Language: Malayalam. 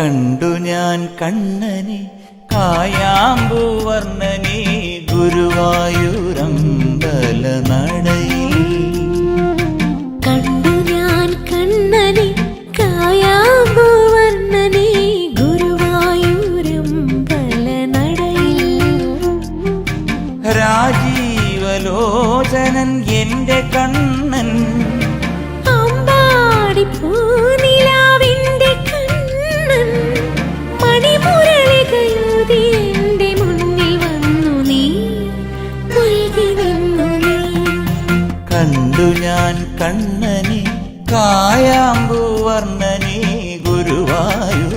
കണ്ടു ഞാൻ കണ്ണനെ കായാമ്പൂവർണ്ണനെ ഗുരുവായൂരമ്പല നടയിൽ. കണ്ടു ഞാൻ കണ്ണനെ കായാമ്പൂവർണ്ണനെ ഗുരുവായൂരമ്പല നടയിൽ. രാജീവലോചനൻ എന്റെ കണ്ണൻ അമ്പാടി പൂനിലാവിന്റെ കണ്ണൻ മണിമുരളികയൂതി എന്റെ മുന്നിൽ വന്നു നീ മുഴുകി നിന്നു നീ. കണ്ടു ഞാൻ കണ്ണനെ കായാമ്പൂവർണ്ണനെ ഗുരുവായൂരമ്പല